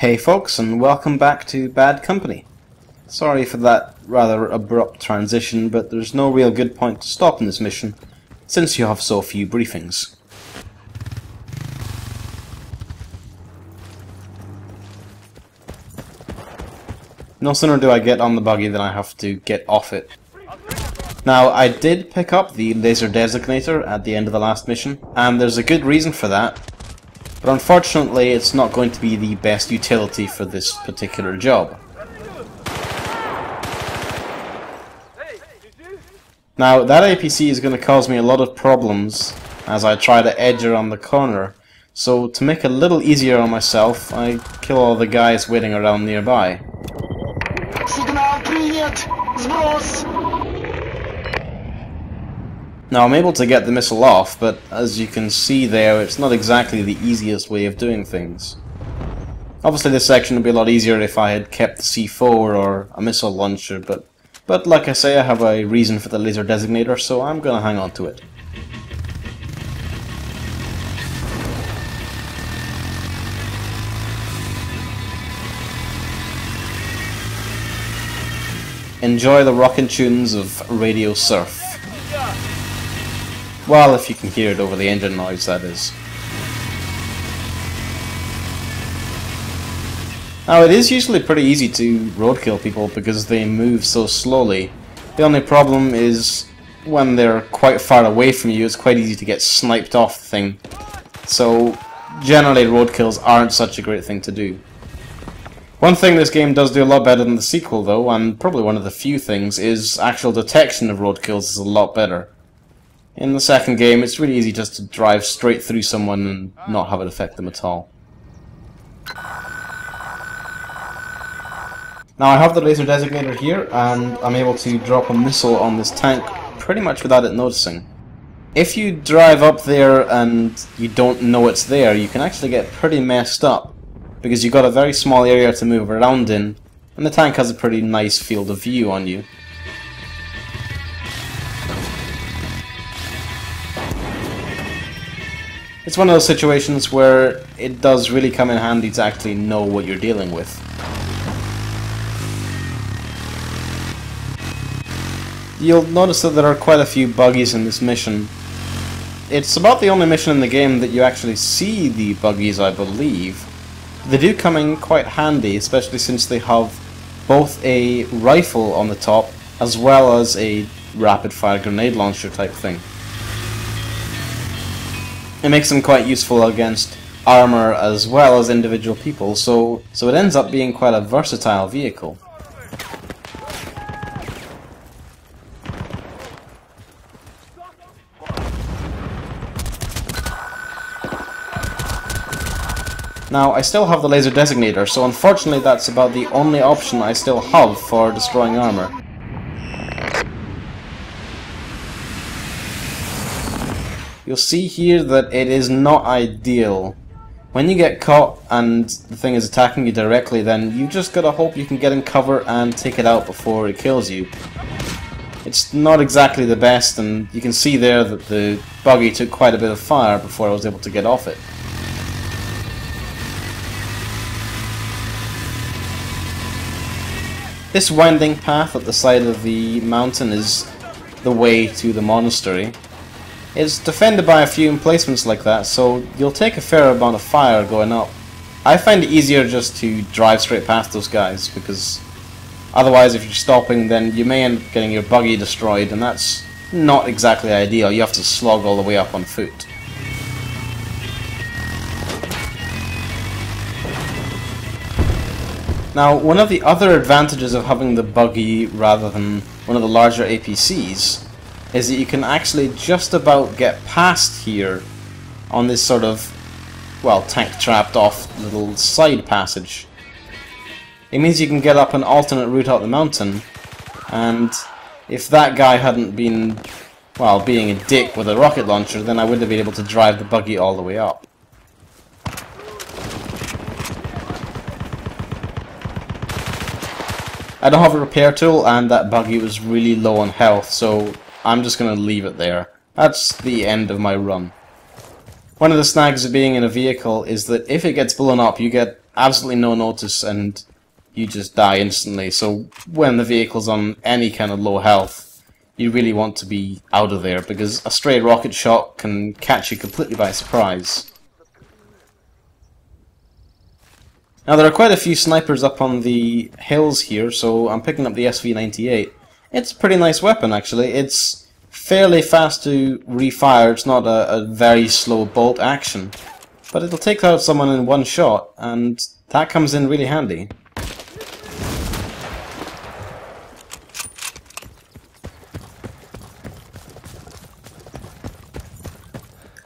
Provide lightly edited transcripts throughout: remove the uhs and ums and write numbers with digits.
Hey folks, and welcome back to Bad Company. Sorry for that rather abrupt transition, but there's no real good point to stop in this mission, since you have so few briefings. No sooner do I get on the buggy than I have to get off it. Now, I did pick up the laser designator at the end of the last mission, and there's a good reason for that. But unfortunately, it's not going to be the best utility for this particular job. Now, that APC is going to cause me a lot of problems as I try to edge around the corner. So, to make it a little easier on myself, I kill all the guys waiting around nearby. Now I'm able to get the missile off, but as you can see there, it's not exactly the easiest way of doing things. Obviously this section would be a lot easier if I had kept the C4 or a missile launcher, but like I say, I have a reason for the laser designator, so I'm gonna hang on to it. Enjoy the rockin' tunes of Radio Surf. Well, if you can hear it over the engine noise, that is. Now, it is usually pretty easy to roadkill people because they move so slowly. The only problem is when they're quite far away from you, it's quite easy to get sniped off the thing. So, generally roadkills aren't such a great thing to do. One thing this game does do a lot better than the sequel, though, and probably one of the few things, is actual detection of roadkills is a lot better. In the second game, it's really easy just to drive straight through someone and not have it affect them at all. Now I have the laser designator here, and I'm able to drop a missile on this tank pretty much without it noticing. If you drive up there and you don't know it's there, you can actually get pretty messed up, because you've got a very small area to move around in, and the tank has a pretty nice field of view on you. It's one of those situations where it does really come in handy to actually know what you're dealing with. You'll notice that there are quite a few buggies in this mission. It's about the only mission in the game that you actually see the buggies, I believe. They do come in quite handy, especially since they have both a rifle on the top as well as a rapid-fire grenade launcher type thing. It makes them quite useful against armor as well as individual people, so it ends up being quite a versatile vehicle. Now, I still have the laser designator, so unfortunately that's about the only option I still have for destroying armor. You'll see here that it is not ideal. When you get caught and the thing is attacking you directly, then you just gotta hope you can get in cover and take it out before it kills you. It's not exactly the best, and you can see there that the buggy took quite a bit of fire before I was able to get off it. This winding path at the side of the mountain is the way to the monastery. It's defended by a few emplacements like that, so you'll take a fair amount of fire going up. I find it easier just to drive straight past those guys, because otherwise if you're stopping then you may end up getting your buggy destroyed, and that's not exactly ideal. You have to slog all the way up on foot. Now, one of the other advantages of having the buggy rather than one of the larger APCs is that you can actually just about get past here on this sort of, well, tank trapped off little side passage. It means you can get up an alternate route out the mountain, and if that guy hadn't been, well, being a dick with a rocket launcher, then I wouldn't have been able to drive the buggy all the way up. I don't have a repair tool, and that buggy was really low on health, so I'm just going to leave it there. That's the end of my run. One of the snags of being in a vehicle is that if it gets blown up, you get absolutely no notice and you just die instantly. So when the vehicle's on any kind of low health, you really want to be out of there, because a stray rocket shot can catch you completely by surprise. Now there are quite a few snipers up on the hills here, so I'm picking up the SV98. It's a pretty nice weapon actually. It's fairly fast to refire, it's not a very slow bolt action. But it'll take out someone in one shot, and that comes in really handy.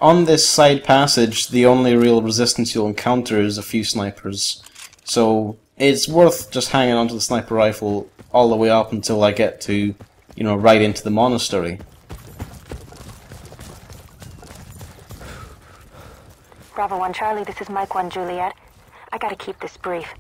On this side passage, the only real resistance you'll encounter is a few snipers. So it's worth just hanging onto the sniper rifle all the way up until I get to, right into the monastery. Bravo 1 Charlie, this is Mike 1 Juliet. I gotta keep this brief.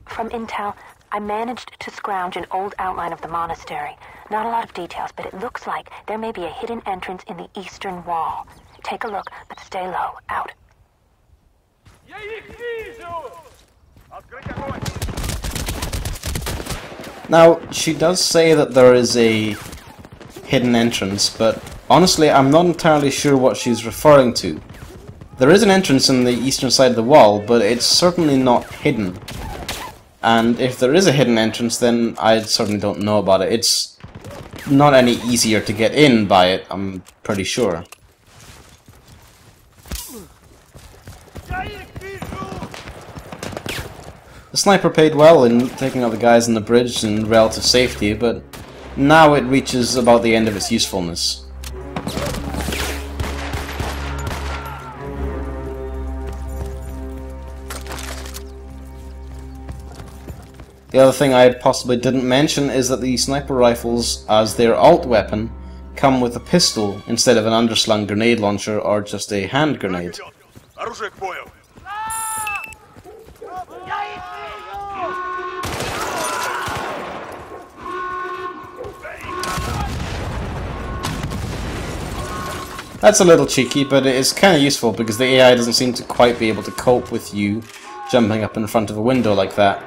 From intel, I managed to scrounge an old outline of the monastery. Not a lot of details, but it looks like there may be a hidden entrance in the eastern wall. Take a look, but stay low. Out. Now, she does say that there is a hidden entrance, but honestly I'm not entirely sure what she's referring to. There is an entrance in the eastern side of the wall, but it's certainly not hidden. And if there is a hidden entrance, then I certainly don't know about it. It's not any easier to get in by it, I'm pretty sure. The sniper paid well in taking out the guys on the bridge in relative safety, but now it reaches about the end of its usefulness. The other thing I possibly didn't mention is that the sniper rifles, as their alt weapon, come with a pistol instead of an underslung grenade launcher or just a hand grenade. That's a little cheeky, but it is kind of useful because the AI doesn't seem to quite be able to cope with you jumping up in front of a window like that.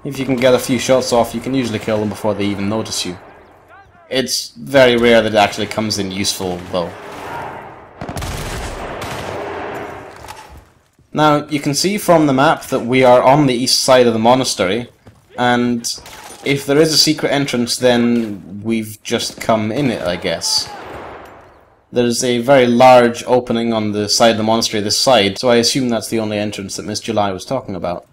If you can get a few shots off, you can usually kill them before they even notice you. It's very rare that it actually comes in useful, though. Now, you can see from the map that we are on the east side of the monastery, and if there is a secret entrance, then we've just come in it, I guess. There's a very large opening on the side of the monastery this side, so I assume that's the only entrance that Miss July was talking about.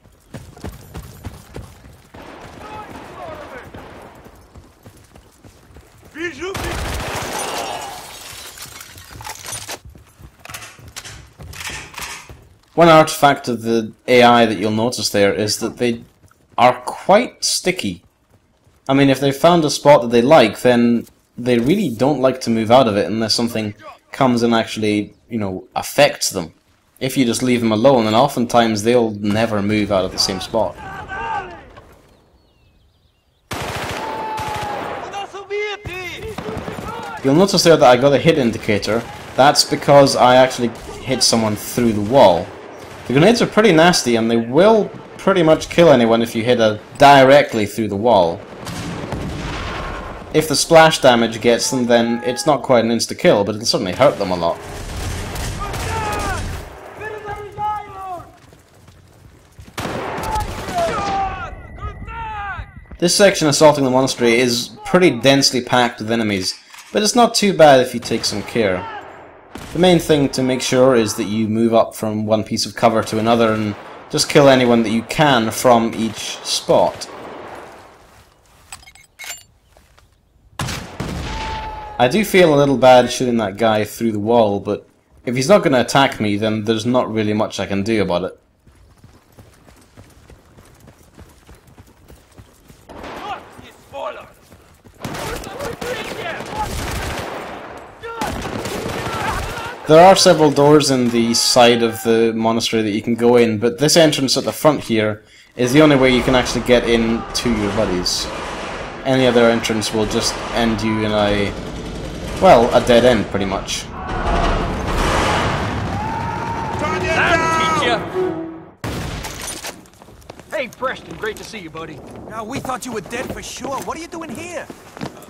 One artifact of the AI that you'll notice there is that they are quite sticky. I mean, if they've found a spot that they like, then they really don't like to move out of it unless something comes and actually, affects them. If you just leave them alone, then oftentimes they'll never move out of the same spot. You'll notice there that I got a hit indicator. That's because I actually hit someone through the wall. The grenades are pretty nasty and they will pretty much kill anyone if you hit it directly through the wall. If the splash damage gets them, then it's not quite an insta-kill, but it'll certainly hurt them a lot. This section assaulting the monastery is pretty densely packed with enemies, but it's not too bad if you take some care. The main thing to make sure is that you move up from one piece of cover to another and just kill anyone that you can from each spot. I do feel a little bad shooting that guy through the wall, but if he's not going to attack me, then there's not really much I can do about it. There are several doors in the side of the monastery that you can go in, but this entrance at the front here is the only way you can actually get in to your buddies. Any other entrance will just end you in a dead end, pretty much. Hey, Preston, great to see you, buddy. Now, we thought you were dead for sure. What are you doing here?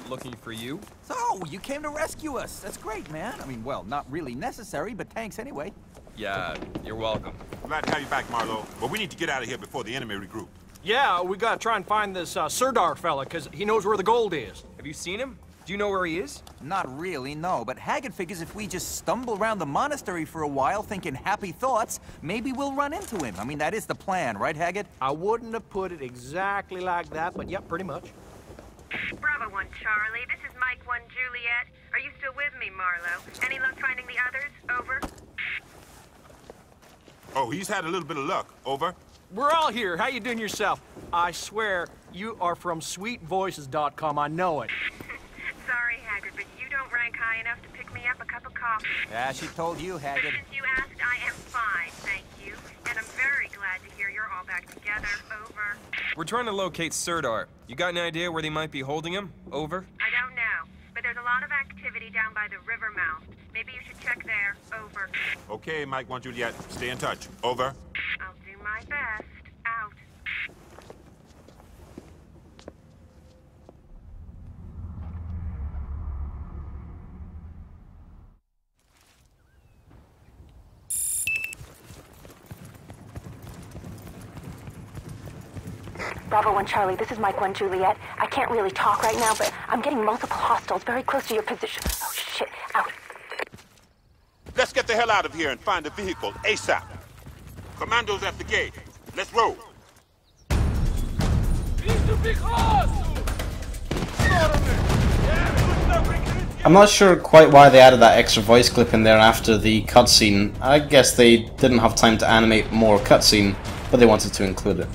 Looking for you? So, you came to rescue us. That's great, man. I mean, well, not really necessary, but thanks anyway. Yeah, you're welcome. Glad to have you back, Marlowe. But we need to get out of here before the enemy regroup. Yeah, we gotta try and find this Sirdar fella, because he knows where the gold is. Have you seen him? Do you know where he is? Not really, no. But Haggard figures if we just stumble around the monastery for a while thinking happy thoughts, maybe we'll run into him. I mean, that is the plan, right, Haggard? I wouldn't have put it exactly like that, but yep, pretty much. Bravo 1 Charlie, this is Mike 1 Juliet. Are you still with me, Marlowe? Any luck finding the others? Over. Oh, he's had a little bit of luck. Over. We're all here. How you doing yourself? I swear, you are from sweetvoices.com. I know it. Sorry, Haggard, but you don't rank high enough to pick me up a cup of coffee. Yeah, she told you, Haggard. Since you asked, I am fine, thank you. And I'm very glad to hear you're all back together. Over. We're trying to locate Sirdar. You got any idea where they might be holding him? Over. I don't know, but there's a lot of activity down by the river mouth. Maybe you should check there. Over. Okay, Mike 1 Juliet. Stay in touch. Over. I'll do my best. Out. Bravo 1 Charlie, this is Mike 1 Juliet. I can't really talk right now, but I'm getting multiple hostiles very close to your position. Oh, shit. Out. Let's get the hell out of here and find a vehicle ASAP. Commandos at the gate. Let's roll. I'm not sure quite why they added that extra voice clip in there after the cutscene. I guess they didn't have time to animate more cutscene, but they wanted to include it.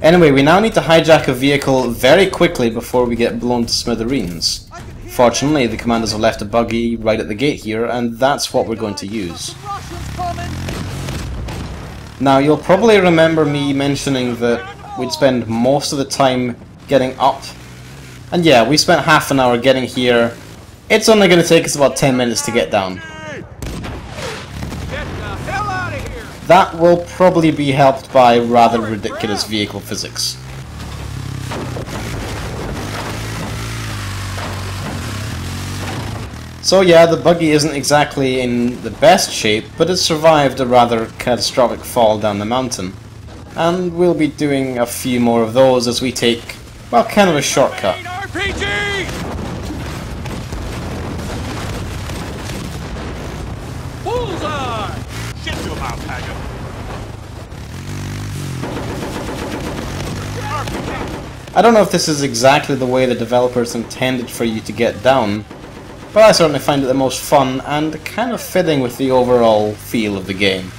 Anyway, we now need to hijack a vehicle very quickly before we get blown to smithereens. Fortunately, the commandos have left a buggy right at the gate here, and that's what we're going to use. Now, you'll probably remember me mentioning that we'd spend most of the time getting up. And yeah, we spent half an hour getting here. It's only going to take us about 10 minutes to get down. That will probably be helped by rather ridiculous vehicle physics. So yeah, the buggy isn't exactly in the best shape, but it survived a rather catastrophic fall down the mountain. And we'll be doing a few more of those as we take, well, kind of a shortcut. Bullseye! Shit your mouth, Haggard. I don't know if this is exactly the way the developers intended for you to get down, but I certainly find it the most fun and kind of fitting with the overall feel of the game.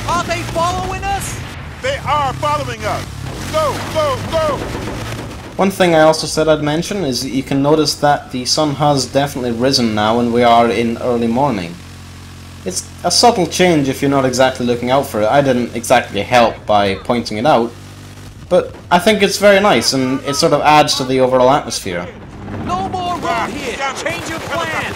Are they following us? They are following us. Go, go, go. One thing I also said I'd mention is that you can notice that the sun has definitely risen now and we are in early morning. It's a subtle change if you're not exactly looking out for it. I didn't exactly help by pointing it out, but I think it's very nice and it sort of adds to the overall atmosphere. No more road here. Change your plan.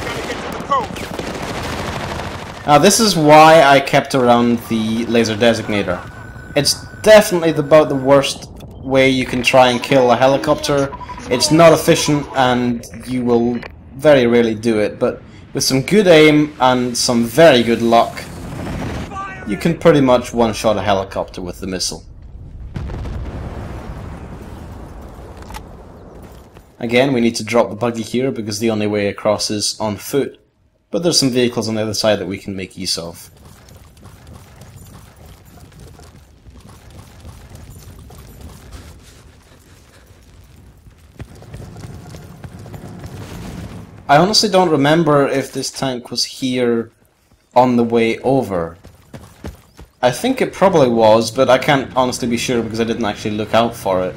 Gotta get to the coast. Now this is why I kept around the laser designator. It's definitely about the worst way you can try and kill a helicopter. It's not efficient and you will very rarely do it, but with some good aim and some very good luck, you can pretty much one-shot a helicopter with the missile. Again, we need to drop the buggy here because the only way across is on foot, but there's some vehicles on the other side that we can make use of. I honestly don't remember if this tank was here on the way over. I think it probably was, but I can't honestly be sure because I didn't actually look out for it.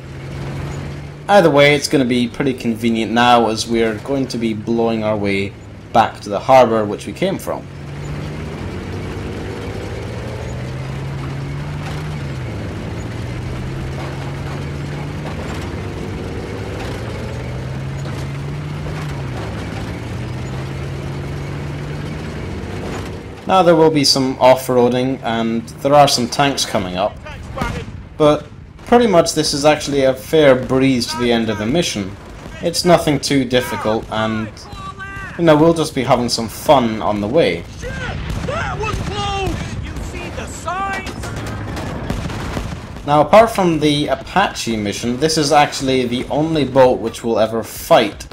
Either way, it's going to be pretty convenient now as we're going to be blowing our way back to the harbour which we came from. Now there will be some off-roading and there are some tanks coming up, but pretty much this is actually a fair breeze to the end of the mission. It's nothing too difficult and, you know, we'll just be having some fun on the way. Shit! That was close! You see the signs? Now, apart from the Apache mission, this is actually the only boat which will ever fight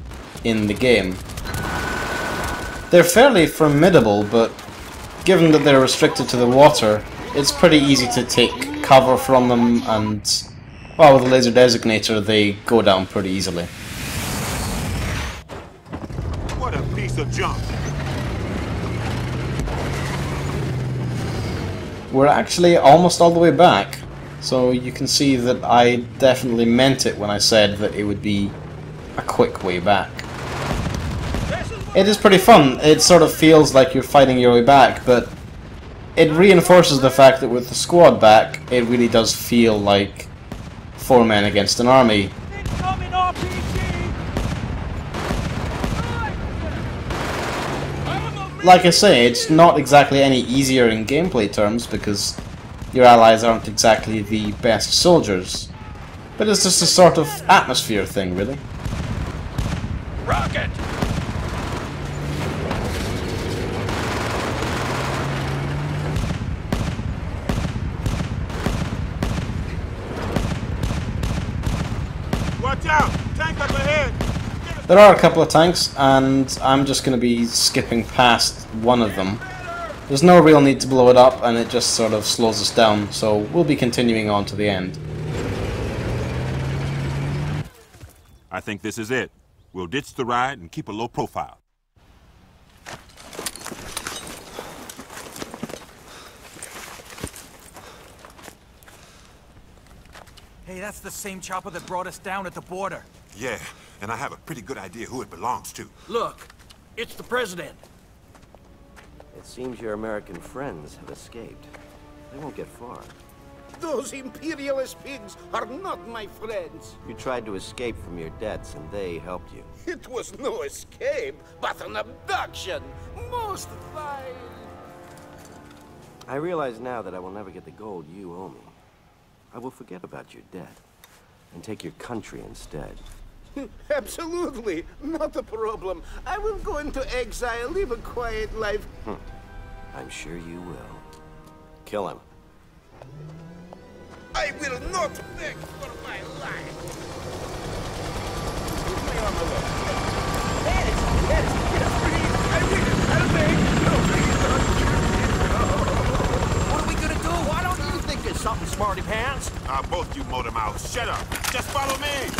in the game. They're fairly formidable, but given that they're restricted to the water, it's pretty easy to take cover from them, and, well, with the laser designator, they go down pretty easily. What a piece of junk. We're actually almost all the way back. So you can see that I definitely meant it when I said that it would be a quick way back. It is pretty fun. It sort of feels like you're fighting your way back, but it reinforces the fact that with the squad back, it really does feel like 4 men against an army. Incoming RPG! Like I say, it's not exactly any easier in gameplay terms because your allies aren't exactly the best soldiers, but it's just a sort of atmosphere thing, really. Rocket! Watch out! Tank up ahead! There are a couple of tanks, and I'm just going to be skipping past one of them. There's no real need to blow it up, and it just sort of slows us down, so we'll be continuing on to the end. I think this is it. We'll ditch the ride and keep a low profile. Hey, that's the same chopper that brought us down at the border. Yeah, and I have a pretty good idea who it belongs to. Look, it's the president. It seems your American friends have escaped. They won't get far. Those imperialist pigs are not my friends. You tried to escape from your debts, and they helped you. It was no escape, but an abduction. Most vile. I realize now that I will never get the gold you owe me. I will forget about your debt, and take your country instead. Absolutely, not a problem. I will go into exile, live a quiet life. I'm sure you will. Kill him. I will not beg for my life. Give me on the look. What are we gonna do? Why don't you think of something, smarty pants? Both you motor mouths, shut up. Just follow me.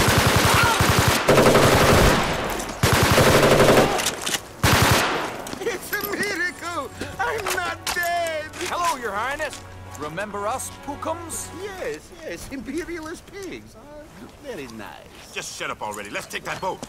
It's a miracle. I'm not dead. Hello, Your Highness. Remember us, Pookums? Yes, imperialist pigs. Very nice. Just shut up already. Let's take that boat.